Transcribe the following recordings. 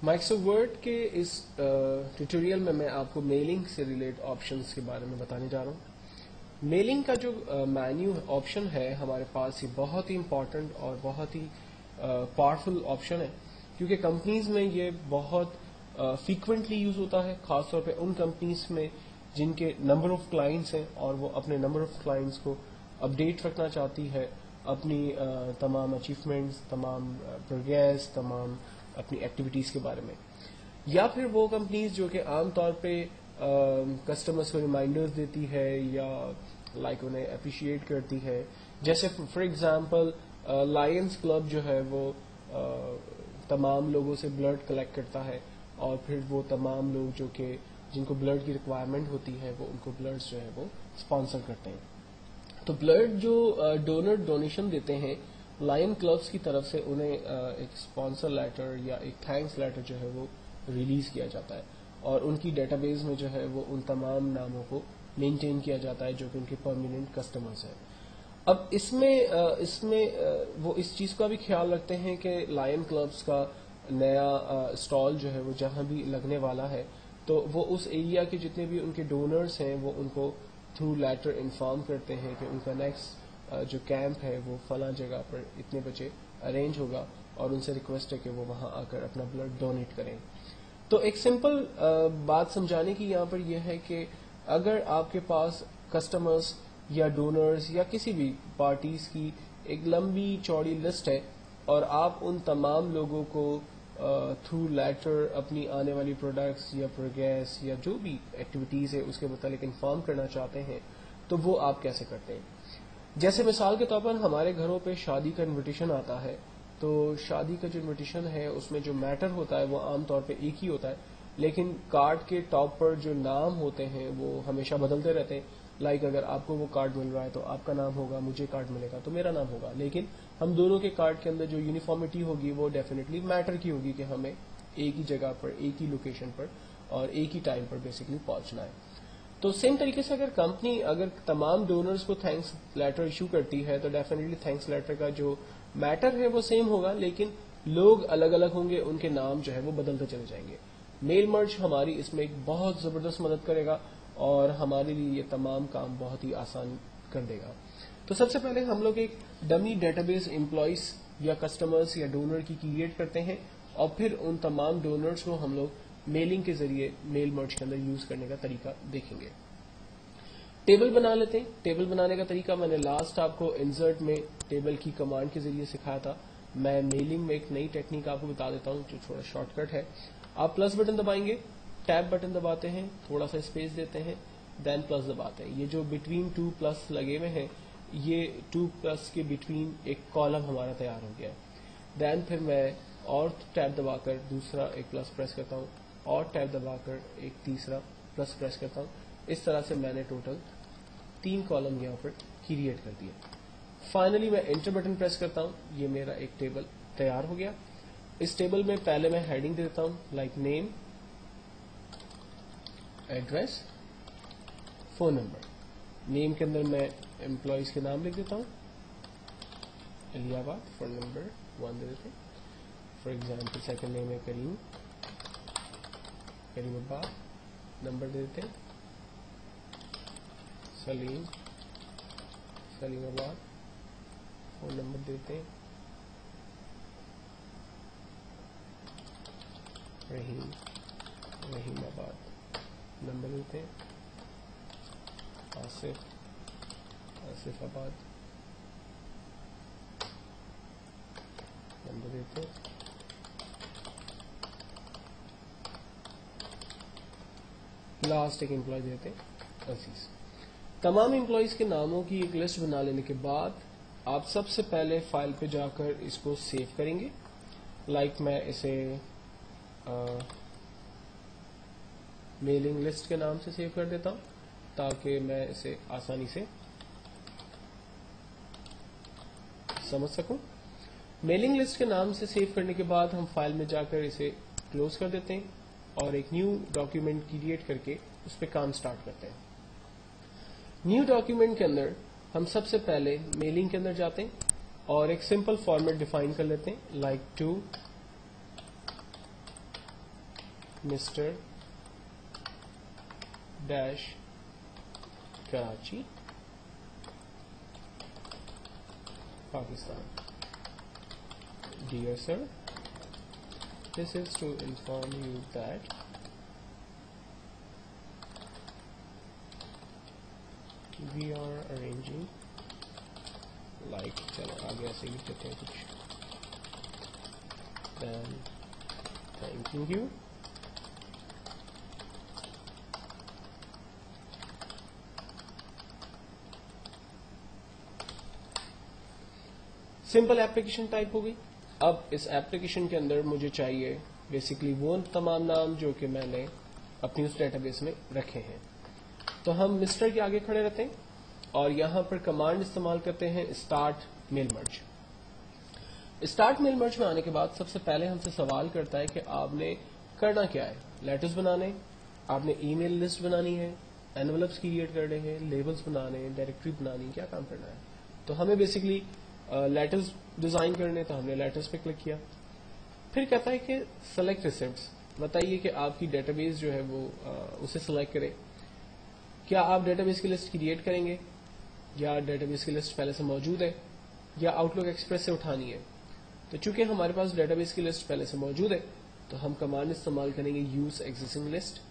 Microsoft word کے اس tutorial میں آپ کو میلنگ سے ریلیٹ آپشنز کے بارے میں بتانے جا رہا ہوں۔ میلنگ کا جو مینیو آپشن ہے ہمارے پاس، یہ بہت ہی امپورٹنٹ اور بہت ہی پاورفل آپشن ہے، کیونکہ کمپنیز میں یہ بہت فریکوینٹلی یوز ہوتا ہے، خاص طور پہ ان کمپنیز میں جن کے نمبر آف کلائنٹس ہیں اور وہ اپنے نمبر آف کلائنٹس کو اپڈیٹ رکھنا چاہتی ہے، اپنی تمام اچیومنٹس، تمام پروگریس، تمام اپنی ایکٹیویٹیز کے بارے میں، یا پھر وہ کمپنیز جو کہ عام طور پہ کسٹمرز کو ریمائنڈرز دیتی ہے یا انہیں اپریشیٹ کرتی ہے، جیسے فار ایگزامپل لائنز کلب جو ہے وہ تمام لوگوں سے بلڈ کلیکٹ کرتا ہے، اور پھر وہ تمام لوگ جو کہ جن کو بلڈ کی ریکوائرمنٹ ہوتی ہے وہ ان کو بلڈ جو ہے وہ اسپانسر کرتے ہیں۔ تو بلڈ جو ڈونر ڈونیشن دیتے ہیں لائن کلبس کی طرف سے، انہیں ایک اسپانسر لیٹر یا ایک تھینکس لیٹر جو ہے وہ ریلیز کیا جاتا ہے، اور ان کی ڈیٹا بیس میں جو ہے وہ ان تمام ناموں کو مینٹین کیا جاتا ہے جو کہ ان کے پرماننٹ کسٹمرز ہیں۔ اب اس میں وہ اس چیز کا بھی خیال رکھتے ہیں کہ لائن کلبس کا نیا اسٹال جو ہے وہ جہاں بھی لگنے والا ہے، تو وہ اس ایریا کے جتنے بھی ان کے ڈونرز ہیں وہ ان کو تھرو لیٹر انفارم کرتے ہیں کہ ان کا نیکسٹ جو کیمپ ہے وہ فلاں جگہ پر اتنے بجے ارینج ہوگا، اور ان سے ریکویسٹ ہے کہ وہ وہاں آ کر اپنا بلڈ ڈونیٹ کریں۔ تو ایک سمپل بات سمجھانے کی یہاں پر یہ ہے کہ اگر آپ کے پاس کسٹمرز یا ڈونرز یا کسی بھی پارٹیز کی ایک لمبی چوڑی لسٹ ہے، اور آپ ان تمام لوگوں کو تھرو لیٹر اپنی آنے والی پروڈکٹس یا پروگریس یا جو بھی ایکٹیویٹیز ہے اس کے متعلق انفارم کرنا چاہتے ہیں، تو وہ آپ کیسے کرتے ہیں؟ جیسے مثال کے طور پر ہمارے گھروں پہ شادی کا انویٹیشن آتا ہے، تو شادی کا جو انویٹیشن ہے اس میں جو میٹر ہوتا ہے وہ عام طور پہ ایک ہی ہوتا ہے، لیکن کارڈ کے ٹاپ پر جو نام ہوتے ہیں وہ ہمیشہ بدلتے رہتے ہیں۔ اگر آپ کو وہ کارڈ مل رہا ہے تو آپ کا نام ہوگا، مجھے کارڈ ملے گا تو میرا نام ہوگا، لیکن ہم دونوں کے کارڈ کے اندر جو یونیفارمٹی ہوگی وہ ڈیفینیٹلی میٹر کی ہوگی کہ ہمیں ایک ہی جگہ پر، ایک ہی لوکیشن پر اور ایک ہی ٹائم پر بیسیکلی پہنچنا ہے۔ تو سیم طریقے سے اگر کمپنی اگر تمام ڈونرز کو تھینکس لیٹر ایشو کرتی ہے تو ڈیفینیٹلی تھینکس لیٹر کا جو میٹر ہے وہ سیم ہوگا، لیکن لوگ الگ الگ ہوں گے، ان کے نام جو ہے وہ بدلتے چلے جائیں گے۔ میل مرج ہماری اس میں ایک بہت زبردست مدد کرے گا اور ہمارے لیے یہ تمام کام بہت ہی آسان کر دے گا۔ تو سب سے پہلے ہم لوگ ایک ڈمی ڈیٹا بیس امپلائیز یا کسٹمرز یا ڈونر کی کریٹ کرتے ہیں، اور پھر ان تمام ڈونرز کو ہم لوگ میلنگ کے ذریعے میل مرج کے اندر یوز کرنے کا طریقہ دیکھیں گے۔ ٹیبل بنا لیتے ہیں۔ ٹیبل بنانے کا طریقہ میں نے لاسٹ آپ کو انسرٹ میں ٹیبل کی کمانڈ کے ذریعے سکھایا تھا۔ میں میلنگ میں ایک نئی ٹیکنیک آپ کو بتا دیتا ہوں جو تھوڑا شارٹ کٹ ہے۔ آپ پلس بٹن دبائیں گے، ٹیب بٹن دباتے ہیں، تھوڑا سا اسپیس دیتے ہیں، دین پلس دباتے ہیں۔ یہ جو بٹوین 2 پلس لگے ہوئے ہیں، یہ 2 پلس کے بٹوین ایک کالم ہمارا تیار ہو گیا ہے۔ دین پھر میں اور ٹیب دبا کر دوسرا ایک پلس پریس کرتا ہوں، اور ٹیب دبا کر ایک تیسرا پلس پریس کرتا ہوں۔ اس طرح سے میں نے ٹوٹل 3 کالم یہاں پر کریٹ کر دیا۔ فائنلی میں انٹر بٹن پریس کرتا ہوں، یہ میرا ایک ٹیبل تیار ہو گیا۔ اس ٹیبل میں پہلے میں ہیڈنگ دیتا ہوں لائک نیم، ایڈریس، فون نمبر۔ نیم کے اندر میں امپلائیز کے نام لکھ دیتا ہوں، علی آباد، فون نمبر 1 دے دیتے ہیں۔ فار ایگزامپل سیکنڈ نیم ہے کریم، کریم آباد، نمبر دے دیتے ہیں سلیم، سلیم آباد، فون نمبر دیتے ہیں رحیم، رحیم آباد، نمبر دیتے ہیں آصف، آصف آباد، نمبر دیتے ہیں لاسٹ ایک امپلائی دیتے ہیں عزیز۔ تمام امپلائیز کے ناموں کی ایک لسٹ بنا لینے کے بعد آپ سب سے پہلے فائل پہ جا کر اس کو سیو کریں گے۔ میں اسے میلنگ لسٹ کے نام سے سیو کر دیتا ہوں تاکہ میں اسے آسانی سے سمجھ سکوں۔ میلنگ لسٹ کے نام سے سیو کرنے کے بعد ہم فائل میں جا کر اسے کلوز کر دیتے ہیں اور ایک نیو ڈاکیومنٹ کریٹ کر کے اس پہ کام سٹارٹ کرتے ہیں۔ نیو ڈاکیومنٹ کے اندر ہم سب سے پہلے میلنگ کے اندر جاتے ہیں اور ایک سمپل فارمیٹ ڈیفائن کر لیتے ہیں like to mister dash Karachi Pakistan. Dear sir, this is to inform you that we are arranging, like चलो आगे ऐसे लिख देते हैं कुछ, then thanking you simple application type हो गई. अब इस एप्लीकेशन के अंदर मुझे चाहिए बेसिकली वो तमाम नाम जो कि मैंने अपनी उस डेटाबेस में रखे हैं. तो हम मिस्टर के आगे खड़े रहते हैं और यहां पर कमांड इस्तेमाल करते हैं start mail merge. Start mail merge में आने के बाद सबसे पहले हमसे सवाल करता है कि आपने करना क्या है. लेटर्स बनाने, आपने ईमेल लिस्ट बनानी है, एनवलप्स क्रिएट करने हैं, लेबल्स बनाने, डायरेक्टरी बनानी, क्या काम करना है. तो हमें बेसिकली लेटर्स डिजाइन करने, तो हमने लेटर्स पे क्लिक किया. फिर कहता है कि सेलेक्ट रिसिप्ट्स, बताइए कि आपकी डेटाबेस जो है वो उसे सेलेक्ट करे. क्या आप डेटाबेस की लिस्ट क्रिएट करेंगे या डेटाबेस की लिस्ट पहले से मौजूद है या आउटलुक एक्सप्रेस से उठानी है. तो चूंकि हमारे पास डेटाबेस की लिस्ट पहले से मौजूद है तो हम कमांड इस्तेमाल करेंगे यूज एग्जिस्टिंग लिस्ट.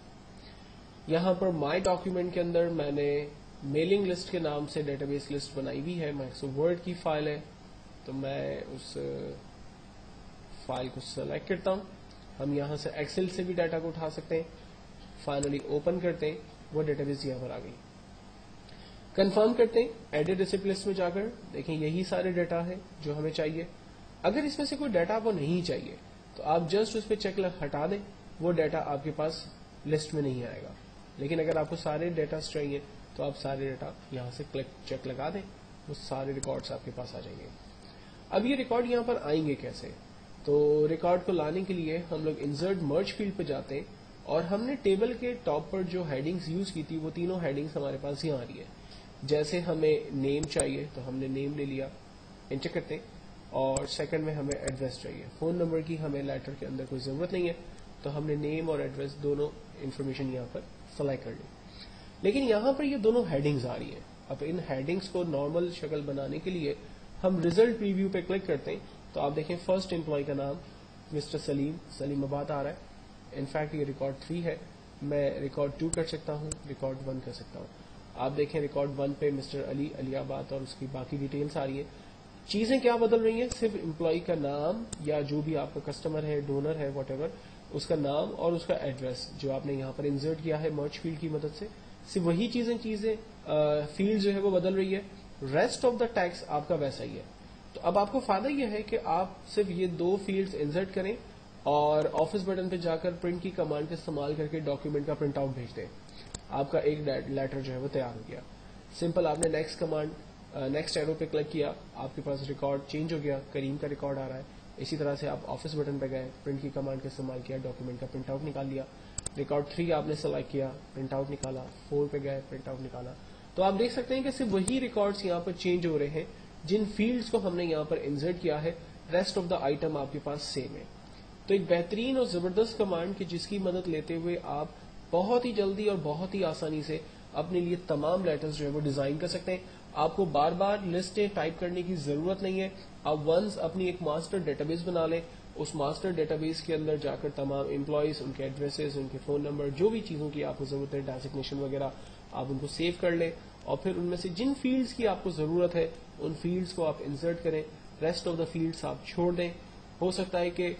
यहां पर माई डॉक्यूमेंट के अंदर मैंने मेलिंग लिस्ट के नाम से डेटाबेस लिस्ट बनाई हुई है. माइक्रोसॉफ्ट वर्ड की फाइल है तो मैं उस फाइल को सेलेक्ट करता हूं. हम यहां से एक्सेल से भी डाटा को उठा सकते हैं. फाइनली ओपन करते हैं, वो डेटाबेस यहां पर आ गई. कंफर्म करते हैं एडिट रिसिप्ट लिस्ट में जाकर, देखें यही सारे डाटा है जो हमें चाहिए. अगर इसमें से कोई डाटा आपको नहीं चाहिए तो आप जस्ट उस पर चेक हटा दें, वो डाटा आपके पास लिस्ट में नहीं आएगा. लेकिन अगर आपको सारे डाटा चाहिए तो आप सारे डाटा यहां से चेक लगा दें, वो सारे रिकॉर्ड्स आपके पास आ जाएंगे. अब ये रिकॉर्ड यहां पर आएंगे कैसे. तो रिकॉर्ड को लाने के लिए हम लोग इंसर्ट मर्ज फील्ड पे जाते हैं और हमने टेबल के टॉप पर जो हेडिंग्स यूज की थी वो तीनों हेडिंग्स हमारे पास यहाँ आ रही है. जैसे हमें नेम चाहिए तो हमने नेम ले लिया, एंटर करते हैं. और सेकंड में हमें एड्रेस चाहिए. फोन नंबर की हमें लेटर के अंदर कोई जरूरत नहीं है तो हमने नेम और एड्रेस दोनों इन्फॉर्मेशन यहाँ पर सेलेक्ट कर ली. लेकिन यहाँ पर ये दोनों हेडिंग्स आ रही हैं. अब इन हेडिंग्स को नॉर्मल शक्ल बनाने के लिए हम रिजल्ट प्रीव्यू पे क्लिक करते हैं तो आप देखें फर्स्ट एम्प्लॉय का नाम मिस्टर सलीमाबाद आ रहा है. इनफैक्ट ये रिकॉर्ड 3 है. मैं रिकॉर्ड 2 कर सकता हूँ, रिकॉर्ड 1 कर सकता हूँ. आप देखें रिकॉर्ड 1 पे मिस्टर अलियाबाद और उसकी बाकी डिटेल्स आ रही है. चीजें क्या बदल रही हैं, सिर्फ एम्प्लॉय का नाम या जो भी आपका कस्टमर है, डोनर है, वॉटेवर, उसका नाम और उसका एड्रेस जो आपने यहाँ पर इंसर्ट किया है मर्ज फील्ड की मदद से, सिर्फ वही चीजें फील्ड जो है वो बदल रही है. रेस्ट ऑफ द टेक्स्ट आपका वैसा ही है. तो अब आपको फायदा यह है कि आप सिर्फ ये 2 फील्ड्स इंसर्ट करें और ऑफिस बटन पे जाकर प्रिंट की कमांड का इस्तेमाल करके डॉक्यूमेंट का प्रिंट आउट भेज दें. आपका एक लेटर जो है वो तैयार हो गया. सिंपल आपने नेक्स्ट एरो पे क्लिक किया, आपके पास रिकॉर्ड चेंज हो गया, करीम का रिकॉर्ड आ रहा है. इसी तरह से आप ऑफिस बटन पे गए, प्रिंट की कमांड का इस्तेमाल किया, डॉक्यूमेंट का प्रिंट आउट निकाल लिया. रिकॉर्ड 3 आपने सेलेक्ट किया, प्रिंट आउट निकाला. 4 पे गए, प्रिंट आउट निकाला. तो आप देख सकते हैं कि सिर्फ वही रिकॉर्ड्स यहाँ पर चेंज हो रहे हैं जिन फील्ड्स को हमने यहाँ पर इंसर्ट किया है. रेस्ट ऑफ द आइटम आपके पास सेम है. तो एक बेहतरीन और जबरदस्त कमांड की जिसकी मदद लेते हुए आप बहुत ही जल्दी और बहुत ही आसानी से अपने लिए तमाम लेटर्स जो है वो डिजाइन कर सकते हैं. आपको बार बार लिस्टें टाइप करने की जरूरत नहीं है. आप वंस अपनी एक मास्टर डेटाबेस बना लें, उस मास्टर डेटाबेस के अंदर जाकर तमाम एम्प्लॉयज, उनके एड्रेसेस, उनके फोन नंबर, जो भी चीजों की आपको जरूरत है, डेजिग्नेशन वगैरह, आप उनको सेव कर लें और फिर उनमें से जिन फील्ड्स की आपको जरूरत है उन फील्ड्स को आप इंसर्ट करें. रेस्ट ऑफ द फील्ड्स आप छोड़ दें. हो सकता है कि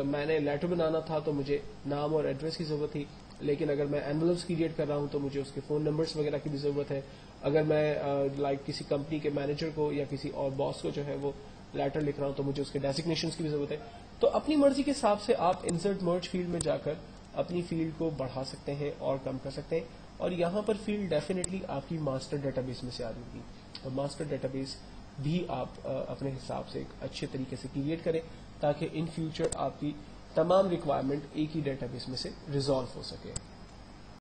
मैंने लेटर बनाना था तो मुझे नाम और एड्रेस की जरूरत थी, लेकिन अगर मैं एनवलप्स क्रिएट कर रहा हूं तो मुझे उसके फोन नंबर्स वगैरह की भी जरूरत है. अगर मैं किसी कंपनी के मैनेजर को या किसी और बॉस को जो है वो लेटर लिख रहा हूं तो मुझे उसके डेजिग्नेशंस की भी जरूरत है. तो अपनी मर्जी के हिसाब से आप इंसर्ट मर्ज फील्ड में जाकर अपनी फील्ड को बढ़ा सकते हैं और कम कर सकते हैं. और यहाँ पर फील्ड डेफिनेटली आपकी मास्टर डेटाबेस में से आ रही होगी. और मास्टर डेटाबेस भी आप अपने हिसाब से एक अच्छे तरीके से क्रिएट करें ताकि इन फ्यूचर आपकी तमाम रिक्वायरमेंट एक ही डेटाबेस में से रिजॉल्व हो सके.